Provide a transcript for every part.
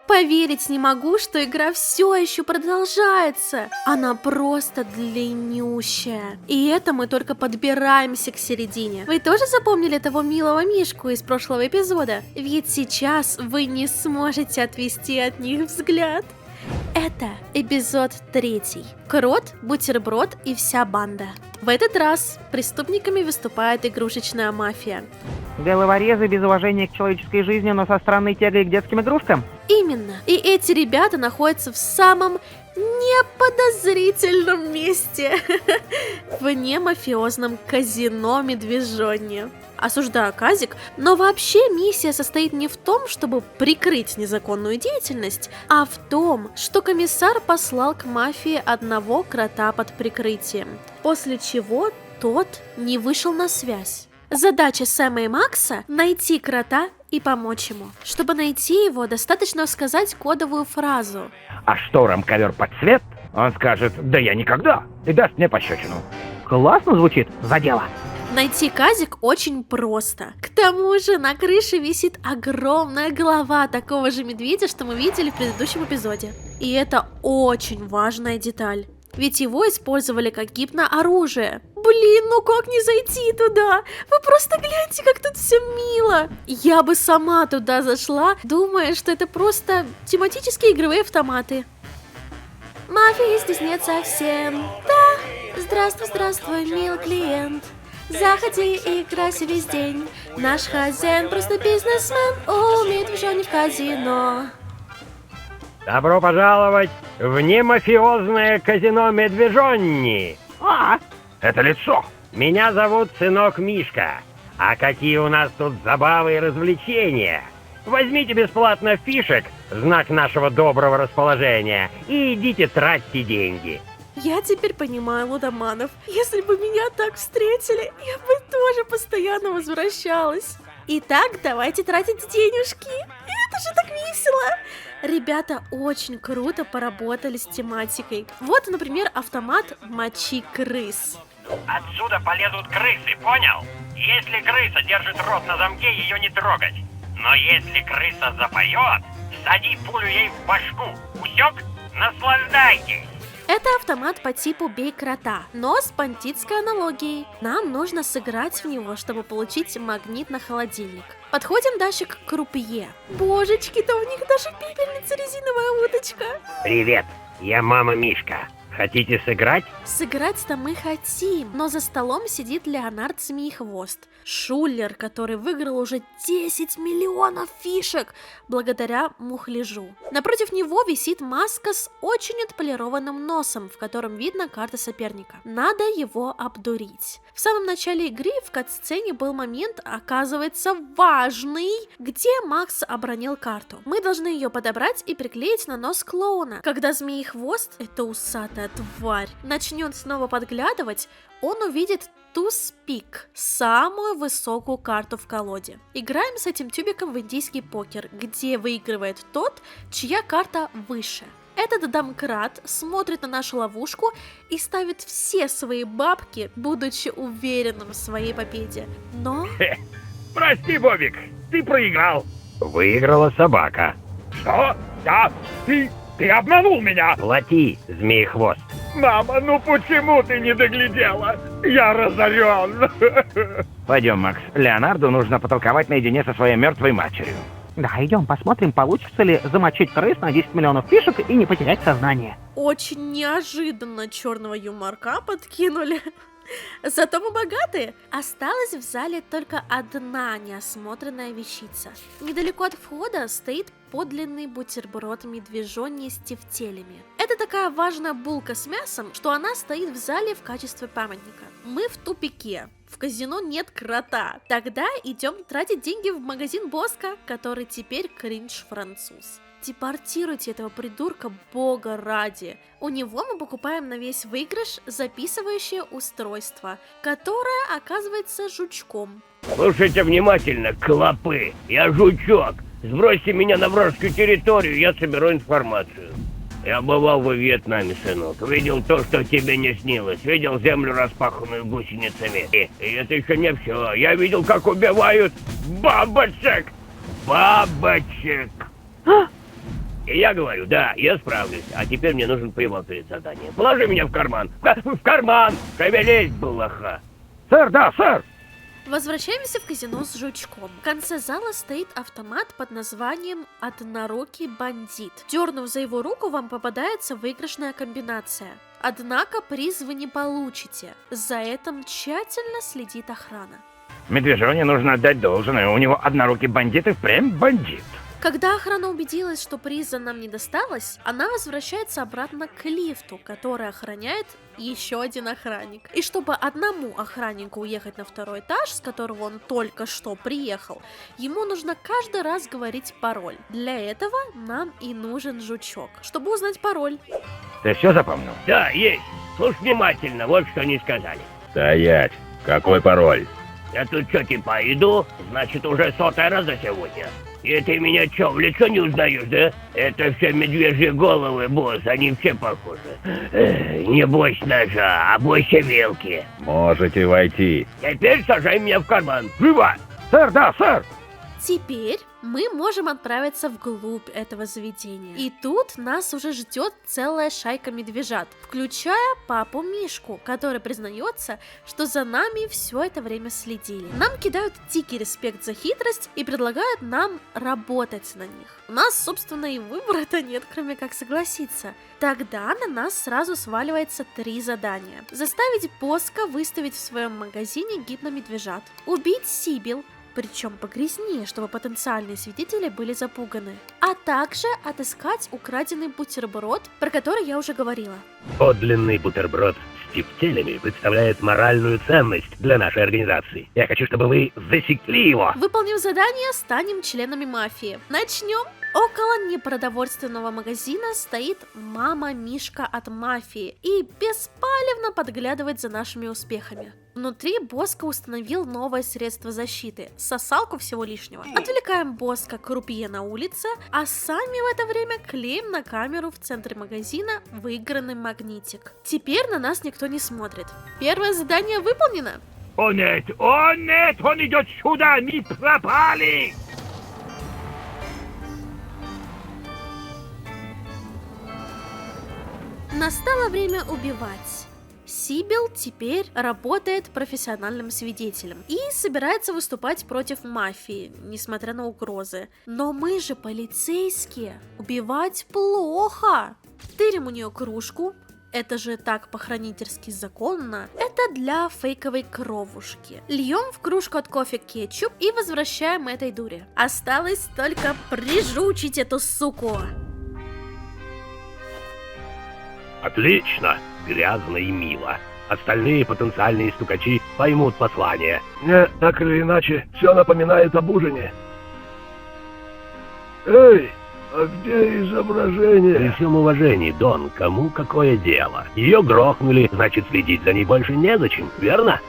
Поверить не могу, что игра все еще продолжается. Она просто длиннющая. И это мы только подбираемся к середине. Вы тоже запомнили того милого мишку из прошлого эпизода? Ведь сейчас вы не сможете отвести от них взгляд. Это эпизод 3. Крот, бутерброд и вся банда. В этот раз преступниками выступает игрушечная мафия. Головорезы без уважения к человеческой жизни, но со странной тягой к детским игрушкам? Именно. И эти ребята находятся в самом неподозрительном месте. В немафиозном казино Медвежонне. Осуждаю Казик, но вообще миссия состоит не в том, чтобы прикрыть незаконную деятельность, а в том, что комиссар послал к мафии одного крота под прикрытием, после чего тот не вышел на связь. Задача Сэма и Макса – найти крота и помочь ему. Чтобы найти его, достаточно сказать кодовую фразу. А шторам ковер под цвет? Он скажет: да я никогда, и даст мне пощечину. Классно звучит, за дело. Найти Казик очень просто. К тому же на крыше висит огромная голова такого же медведя, что мы видели в предыдущем эпизоде. И это очень важная деталь. Ведь его использовали как гипнооружие. Блин, ну как не зайти туда? Вы просто гляньте, как тут все мило. Я бы сама туда зашла, думая, что это просто тематические игровые автоматы. Мафии здесь нет совсем. Да, здравствуй, здравствуй, милый клиент. Заходи и играйся весь день. Наш хозяин просто бизнесмен, умеет в жене в казино. Добро пожаловать в немафиозное казино Медвежонни. Это лицо. Меня зовут сынок Мишка. А какие у нас тут забавы и развлечения. Возьмите бесплатно фишек, знак нашего доброго расположения, и идите тратьте деньги. Я теперь понимаю лудоманов. Если бы меня так встретили, я бы тоже постоянно возвращалась. Итак, давайте тратить денежки. Это же так весело. Ребята очень круто поработали с тематикой. Вот, например, автомат «Мочи крыс». Отсюда полезут крысы, понял? Если крыса держит рот на замке, ее не трогать. Но если крыса запоет, сади пулю ей в башку. Усек? Наслаждайтесь! Это автомат по типу «Бей крота», но с бандитской аналогией. Нам нужно сыграть в него, чтобы получить магнит на холодильник. Подходим дальше к крупье. Божечки, да у них даже пепельница, резиновая уточка. Привет, я мама Мишка. Хотите сыграть? Сыграть-то мы хотим, но за столом сидит Леонард Змеехвост, шулер, который выиграл уже 10 миллионов фишек благодаря мухляжу. Напротив него висит маска с очень отполированным носом, в котором видно карта соперника. Надо его обдурить. В самом начале игры в кат-сцене был момент, оказывается, важный, где Макс обронил карту. Мы должны ее подобрать и приклеить на нос клоуна. Когда Змеехвост, это усатая тварь, начнет снова подглядывать, он увидит туз-пик, самую высокую карту в колоде. Играем с этим тюбиком в индийский покер, где выигрывает тот, чья карта выше. Этот домкрат смотрит на нашу ловушку и ставит все свои бабки, будучи уверенным в своей победе. Но... Прости, Бобик, ты проиграл. Выиграла собака. Что? Да, ты обманул меня. Плати, Змеехвост. Мама, ну почему ты не доглядела? Я разорен. Пойдем, Макс. Леонарду нужно потолковать наедине со своей мертвой матерью. Да, идем посмотрим, получится ли замочить крыс на 10 миллионов фишек и не потерять сознание. Очень неожиданно черного юморка подкинули. Зато мы богатые. Осталась в зале только одна неосмотренная вещица. Недалеко от входа стоит подлинный бутерброд Медвежонни с тефтелями. Это такая важная булка с мясом, что она стоит в зале в качестве памятника. Мы в тупике. В казино нет крота. Тогда идем тратить деньги в магазин Боско, который теперь кринж-француз. Депортируйте этого придурка бога ради. У него мы покупаем на весь выигрыш записывающее устройство, которое оказывается жучком. Слушайте внимательно, клопы. Я жучок. Сбросьте меня на вражескую территорию, я соберу информацию. Я бывал во Вьетнаме, сынок. Видел то, что тебе не снилось. Видел землю, распаханную гусеницами. И это еще не все. Я видел, как убивают бабочек. Бабочек. И я говорю, да, я справлюсь, а теперь мне нужен привал перед заданием. Положи меня в карман. В карман! Шевелись, балаха! Сэр, да, сэр! Возвращаемся в казино с жучком. В конце зала стоит автомат под названием «Однорукий бандит». Дернув за его руку, вам попадается выигрышная комбинация. Однако приз вы не получите. За этим тщательно следит охрана. Медвежоне нужно отдать должное, у него однорукий бандит и впрямь бандит. Когда охрана убедилась, что приза нам не досталось, она возвращается обратно к лифту, который охраняет еще один охранник. И чтобы одному охраннику уехать на второй этаж, с которого он только что приехал, ему нужно каждый раз говорить пароль. Для этого нам и нужен жучок, чтобы узнать пароль. Ты все запомнил? Да, есть. Слушай внимательно, вот что они сказали. Стоять. Какой пароль? Я тут что, типа иду, значит уже 100-й раз за сегодня. И ты меня что, в лицо не узнаешь, да? Это все медвежьи головы, босс, они все похожи. Не бойся ножа, а бойся вилки. Можете войти. Теперь сажай меня в карман. Живо! Сэр, да, сэр! Теперь мы можем отправиться вглубь этого заведения. И тут нас уже ждет целая шайка медвежат, включая папу Мишку, который признается, что за нами все это время следили. Нам кидают дикий респект за хитрость и предлагают нам работать на них. У нас, собственно, и выбора-то нет, кроме как согласиться. Тогда на нас сразу сваливается 3 задания. Заставить Боска выставить в своем магазине гипномедвежат. Убить Сибил, причем погрязнее, чтобы потенциальные свидетели были запуганы. А также отыскать украденный бутерброд, про который я уже говорила. Подлинный бутерброд с тефтелями представляет моральную ценность для нашей организации. Я хочу, чтобы вы засекли его. Выполнив задание, станем членами мафии. Начнем. Около непродовольственного магазина стоит мама Мишка от мафии и беспалевно подглядывает за нашими успехами. Внутри Боска установил новое средство защиты – сосалку всего лишнего. Отвлекаем Боска к крупье на улице, а сами в это время клеим на камеру в центре магазина выигранный магнитик. Теперь на нас никто не смотрит. Первое задание выполнено. О нет, он идет сюда, мы пропали! Настало время убивать. Сибил теперь работает профессиональным свидетелем и собирается выступать против мафии, несмотря на угрозы. Но мы же полицейские. Убивать плохо. Тырим у нее кружку. Это же так по-хранительски законно. Это для фейковой кровушки. Льем в кружку от кофе кетчуп и возвращаем этой дуре. Осталось только прижучить эту суку. Отлично, грязно и мило. Остальные потенциальные стукачи поймут послание. Мне так или иначе все напоминает об ужине. Эй, а где При изображение? всем уважении, Дон, кому какое дело? Ее грохнули, значит следить за ней больше незачем, верно?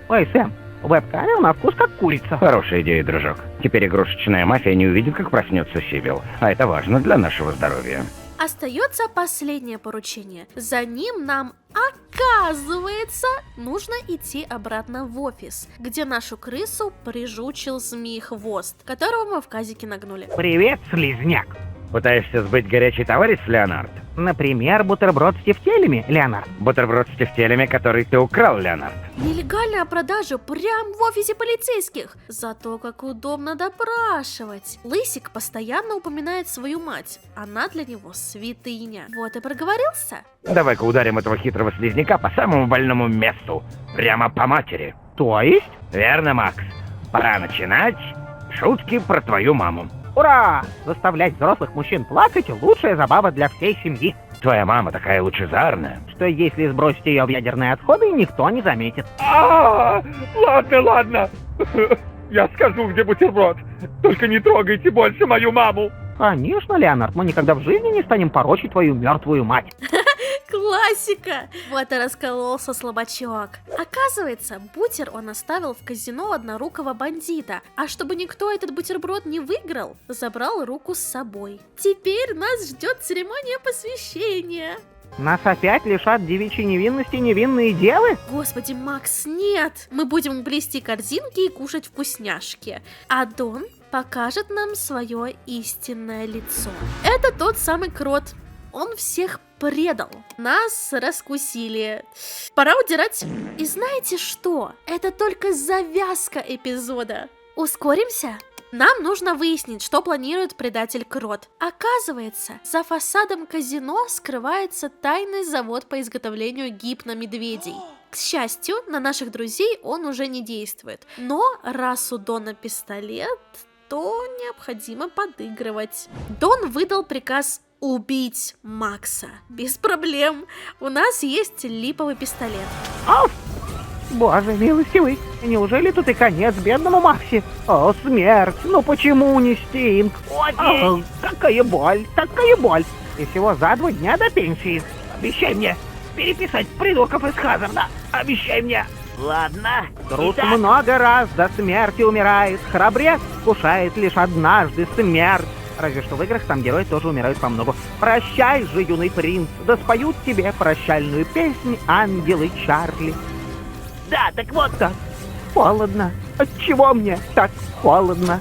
Ой, Сэм, веб-камера на вкус как курица. Хорошая идея, дружок. Теперь игрушечная мафия не увидит, как проснется Сибил. А это важно для нашего здоровья. Остается последнее поручение. За ним нам, оказывается, нужно идти обратно в офис, где нашу крысу прижучил Змеехвост, которого мы в казике нагнули. Привет, слизняк. Пытаешься сбыть горячий товарищ, Леонард? Например, бутерброд с тефтелями, Леонард. Бутерброд с тефтелями, который ты украл, Леонард. Нелегальная продажа прямо в офисе полицейских. Зато как удобно допрашивать. Лысик постоянно упоминает свою мать. Она для него святыня. Вот и проговорился. Давай-ка ударим этого хитрого слизняка по самому больному месту. Прямо по матери. То есть? Верно, Макс. Пора начинать шутки про твою маму. Ура! Заставлять взрослых мужчин плакать – лучшая забава для всей семьи. Твоя мама такая лучезарная. Что если сбросить ее в ядерные отходы, никто не заметит. Ладно. Я скажу, где бутерброд. Только не трогайте больше мою маму. Конечно, Леонард, мы никогда в жизни не станем порочить твою мертвую мать. Классика! Вот и раскололся слабачок. Оказывается, бутер он оставил в казино однорукого бандита, а чтобы никто этот бутерброд не выиграл, забрал руку с собой. Теперь нас ждет церемония посвящения. Нас опять лишат девичьей невинности невинные девы? Господи, Макс, нет! Мы будем плести корзинки и кушать вкусняшки. А Дон покажет нам свое истинное лицо. Это тот самый крот. Он всех предал. Нас раскусили. Пора удирать. И знаете что? Это только завязка эпизода. Ускоримся? Нам нужно выяснить, что планирует предатель Крот. Оказывается, за фасадом казино скрывается тайный завод по изготовлению гипномедведей. К счастью, на наших друзей он уже не действует. Но раз у Дона пистолет, то необходимо подыгрывать. Дон выдал приказ убить Макса. Без проблем. У нас есть липовый пистолет. Ау! Боже милостивый, неужели тут и конец бедному Макси? О, смерть, ну почему не Стинг? О, какая боль, такая боль. И всего за 2 дня до пенсии. Обещай мне переписать придурков из Хазарда. Обещай мне. Ладно. Трус много раз до смерти умирает. Храбрец кушает лишь однажды смерть. Разве что в играх там герои тоже умирают по многу. Прощай же, юный принц, да споют тебе прощальную песнь ангелы Чарли. Да, так вот как. Холодно. Отчего мне так холодно?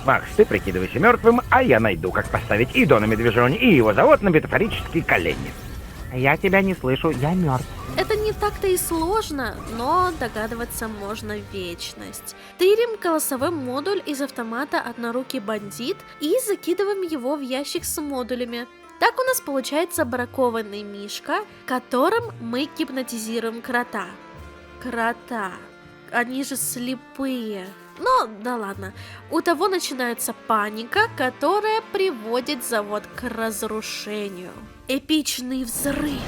Макс, ты прикидывайся мертвым, а я найду, как поставить и Дона Медвежонь, и его завод на метафорические колени. Я тебя не слышу, я мертв. Это не так-то и сложно, но догадываться можно вечность. Тырим голосовой модуль из автомата «Однорукий бандит» и закидываем его в ящик с модулями. Так у нас получается бракованный мишка, которым мы гипнотизируем крота. Крота. Они же слепые. Но да ладно. У того начинается паника, которая приводит завод к разрушению. Эпичный взрыв.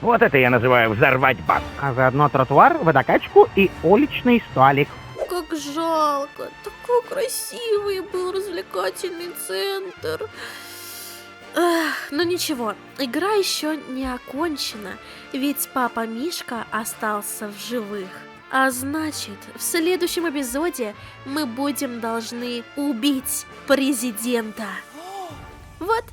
Вот это я называю взорвать банк. А заодно тротуар, водокачку и уличный столик. Как жалко. Такой красивый был развлекательный центр. Эх, ну ничего, игра еще не окончена, ведь папа Мишка остался в живых. А значит, в следующем эпизоде мы будем должны убить президента. Вот